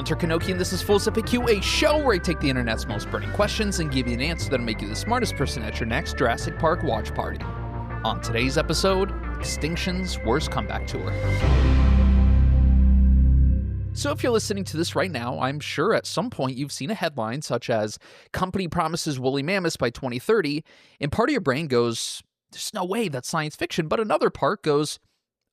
Hunter Kanoki, and this is Full FAQ, a show where I take the internet's most burning questions and give you an answer that'll make you the smartest person at your next Jurassic Park watch party. On today's episode, Extinction's worst comeback tour. So if you're listening to this right now, I'm sure at some point you've seen a headline such as, "Company promises woolly mammoths by 2030, and part of your brain goes, "There's no way, that's science fiction," but another part goes,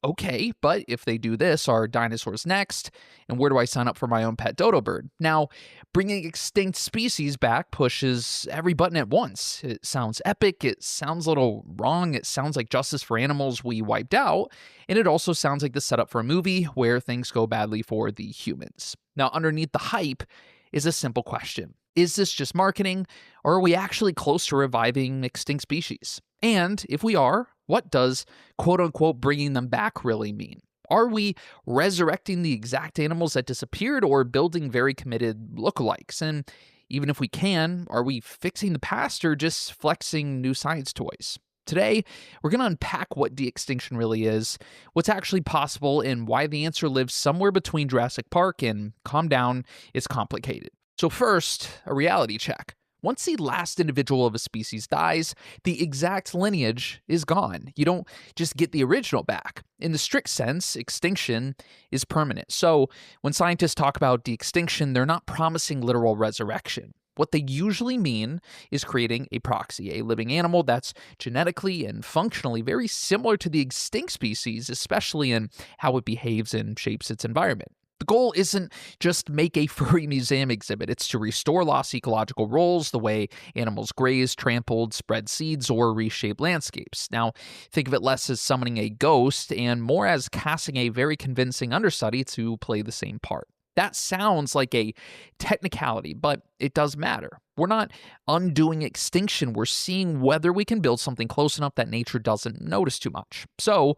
"Okay, but if they do this, are dinosaurs next? And where do I sign up for my own pet dodo bird?" Now, bringing extinct species back pushes every button at once. It sounds epic, it sounds a little wrong, it sounds like justice for animals we wiped out, and it also sounds like the setup for a movie where things go badly for the humans. Now, underneath the hype is a simple question. Is this just marketing, or are we actually close to reviving extinct species? And if we are, what does quote-unquote bringing them back really mean? Are we resurrecting the exact animals that disappeared, or building very committed lookalikes? And even if we can, are we fixing the past or just flexing new science toys? Today, we're going to unpack what de-extinction really is, what's actually possible, and why the answer lives somewhere between Jurassic Park and calm down, it's complicated. So first, a reality check. Once the last individual of a species dies, the exact lineage is gone. You don't just get the original back. In the strict sense, extinction is permanent. So when scientists talk about de-extinction, they're not promising literal resurrection. What they usually mean is creating a proxy, a living animal that's genetically and functionally very similar to the extinct species, especially in how it behaves and shapes its environment. The goal isn't just make a furry museum exhibit. It's to restore lost ecological roles, the way animals graze, trampled, spread seeds, or reshape landscapes. Now, think of it less as summoning a ghost and more as casting a very convincing understudy to play the same part. That sounds like a technicality, but it does matter. We're not undoing extinction. We're seeing whether we can build something close enough that nature doesn't notice too much. So,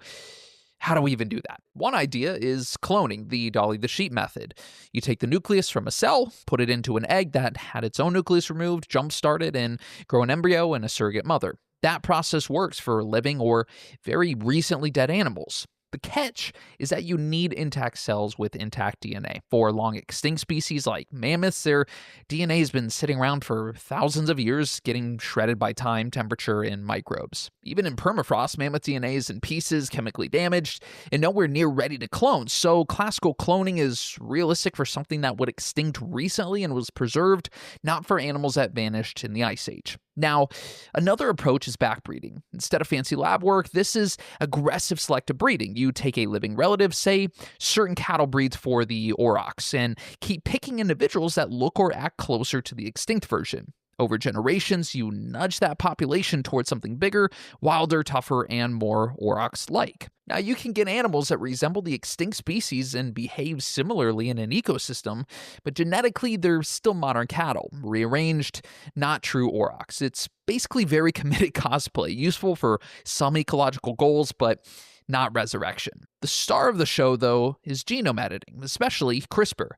how do we even do that? One idea is cloning, the Dolly the sheep method. You take the nucleus from a cell, put it into an egg that had its own nucleus removed, jump-start it, and grow an embryo and a surrogate mother. That process works for living or very recently dead animals. The catch is that you need intact cells with intact DNA. For long extinct species like mammoths, their DNA has been sitting around for thousands of years, getting shredded by time, temperature, and microbes. Even in permafrost, mammoth DNA is in pieces, chemically damaged, and nowhere near ready to clone. So classical cloning is realistic for something that would extinct recently and was preserved, not for animals that vanished in the Ice Age. Now, another approach is backbreeding. Instead of fancy lab work, this is aggressive selective breeding. You take a living relative, say certain cattle breeds for the aurochs, and keep picking individuals that look or act closer to the extinct version. Over generations, you nudge that population towards something bigger, wilder, tougher, and more aurochs-like. Now, you can get animals that resemble the extinct species and behave similarly in an ecosystem, but genetically, they're still modern cattle, rearranged, not true aurochs. It's basically very committed cosplay, useful for some ecological goals, but not resurrection. The star of the show, though, is genome editing, especially CRISPR.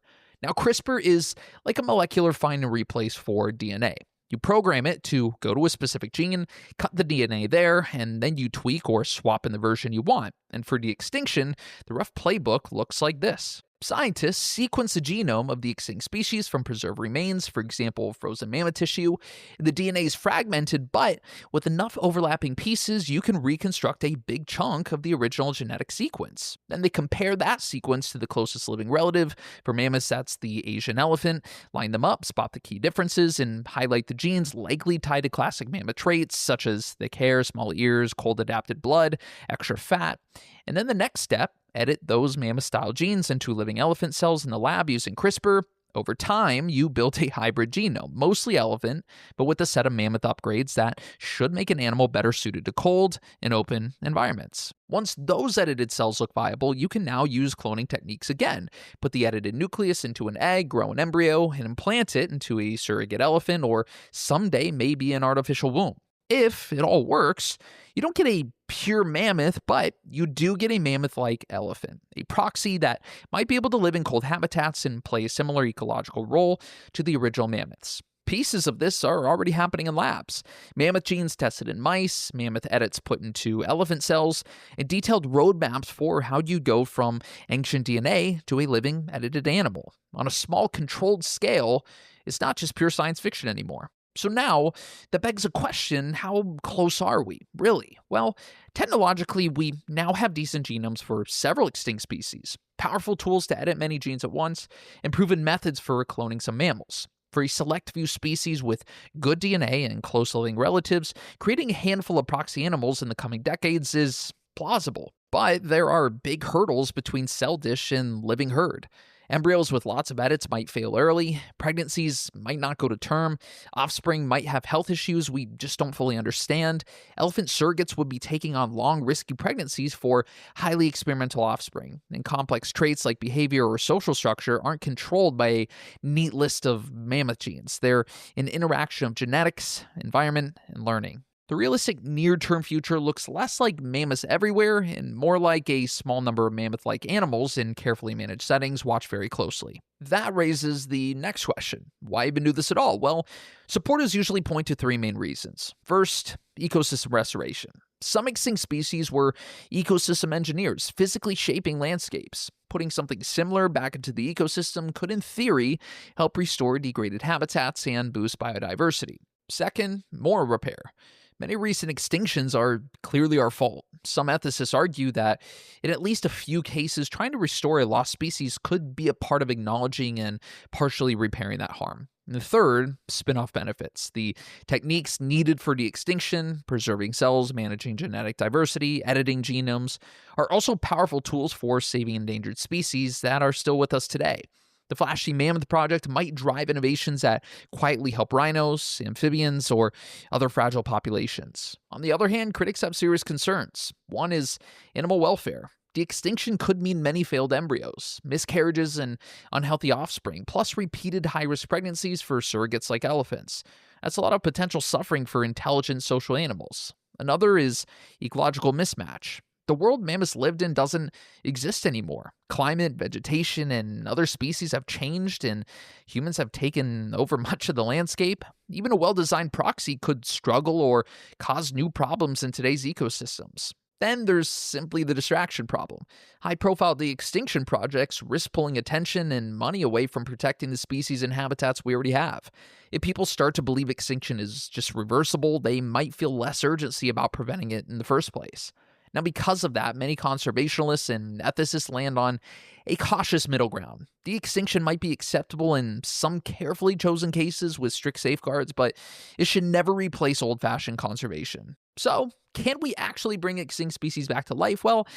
Now, CRISPR is like a molecular find and replace for DNA. You program it to go to a specific gene, cut the DNA there, and then you tweak or swap in the version you want. And for de-extinction, the rough playbook looks like this. Scientists sequence the genome of the extinct species from preserved remains, for example, frozen mammoth tissue. The DNA is fragmented, but with enough overlapping pieces, you can reconstruct a big chunk of the original genetic sequence. Then they compare that sequence to the closest living relative. For mammoths, that's the Asian elephant. Line them up, spot the key differences, and highlight the genes likely tied to classic mammoth traits, such as thick hair, small ears, cold-adapted blood, extra fat. And then the next step, edit those mammoth-style genes into living elephant cells in the lab using CRISPR. Over time, you built a hybrid genome, mostly elephant, but with a set of mammoth upgrades that should make an animal better suited to cold and open environments. Once those edited cells look viable, you can now use cloning techniques again. Put the edited nucleus into an egg, grow an embryo, and implant it into a surrogate elephant, or someday maybe an artificial womb. If it all works, you don't get a pure mammoth, but you do get a mammoth-like elephant, a proxy that might be able to live in cold habitats and play a similar ecological role to the original mammoths. Pieces of this are already happening in labs. Mammoth genes tested in mice, mammoth edits put into elephant cells, and detailed roadmaps for how you go from ancient DNA to a living edited animal. On a small controlled scale, it's not just pure science fiction anymore. So now, that begs a question, how close are we, really? Well, technologically, we now have decent genomes for several extinct species, powerful tools to edit many genes at once, and proven methods for cloning some mammals. For a select few species with good DNA and close living relatives, creating a handful of proxy animals in the coming decades is plausible. But there are big hurdles between cell dish and living herd. Embryos with lots of edits might fail early, pregnancies might not go to term, offspring might have health issues we just don't fully understand, elephant surrogates would be taking on long, risky pregnancies for highly experimental offspring, and complex traits like behavior or social structure aren't controlled by a neat list of mammoth genes. They're an interaction of genetics, environment, and learning. The realistic near-term future looks less like mammoths everywhere and more like a small number of mammoth-like animals in carefully managed settings. Watch very closely. That raises the next question. Why even do this at all? Well, supporters usually point to three main reasons. First, ecosystem restoration. Some extinct species were ecosystem engineers, physically shaping landscapes. Putting something similar back into the ecosystem could, in theory, help restore degraded habitats and boost biodiversity. Second, moral repair. Many recent extinctions are clearly our fault. Some ethicists argue that, in at least a few cases, trying to restore a lost species could be a part of acknowledging and partially repairing that harm. And the third, spin-off benefits. The techniques needed for de-extinction, preserving cells, managing genetic diversity, editing genomes, are also powerful tools for saving endangered species that are still with us today. The Flashy Mammoth Project might drive innovations that quietly help rhinos, amphibians, or other fragile populations. On the other hand, critics have serious concerns. One is animal welfare. De-extinction could mean many failed embryos, miscarriages, and unhealthy offspring, plus repeated high-risk pregnancies for surrogates like elephants. That's a lot of potential suffering for intelligent social animals. Another is ecological mismatch. The world mammoths lived in doesn't exist anymore. Climate, vegetation, and other species have changed, and humans have taken over much of the landscape. Even a well-designed proxy could struggle or cause new problems in today's ecosystems. Then there's simply the distraction problem. High-profile de-extinction projects risk pulling attention and money away from protecting the species and habitats we already have. If people start to believe extinction is just reversible, they might feel less urgency about preventing it in the first place. Now, because of that, many conservationists and ethicists land on a cautious middle ground. De-extinction might be acceptable in some carefully chosen cases with strict safeguards, but it should never replace old-fashioned conservation. So, can we actually bring extinct species back to life? Well,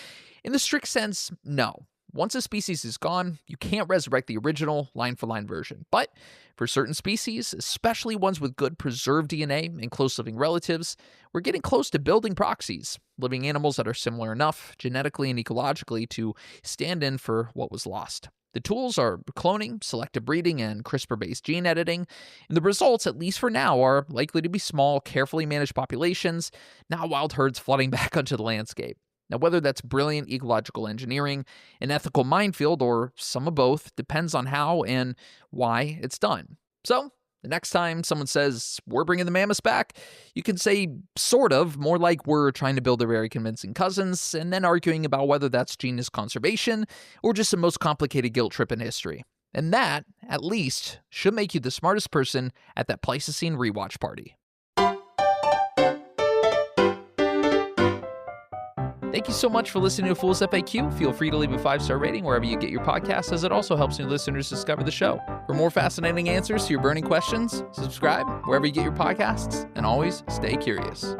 in the strict sense, no. Once a species is gone, you can't resurrect the original line-for-line version. But for certain species, especially ones with good preserved DNA and close living relatives, we're getting close to building proxies, living animals that are similar enough, genetically and ecologically, to stand in for what was lost. The tools are cloning, selective breeding, and CRISPR-based gene editing, and the results, at least for now, are likely to be small, carefully managed populations, not wild herds flooding back onto the landscape. Now, whether that's brilliant ecological engineering, an ethical minefield, or some of both, depends on how and why it's done. So, the next time someone says, we're bringing the mammoths back, you can say, sort of, more like we're trying to build their very convincing cousins, and then arguing about whether that's genius conservation or just the most complicated guilt trip in history. And that, at least, should make you the smartest person at that Pleistocene rewatch party. Thank you so much for listening to Fool's FAQ. Feel free to leave a 5-star rating wherever you get your podcasts, as it also helps new listeners discover the show. For more fascinating answers to your burning questions, subscribe wherever you get your podcasts, and always stay curious.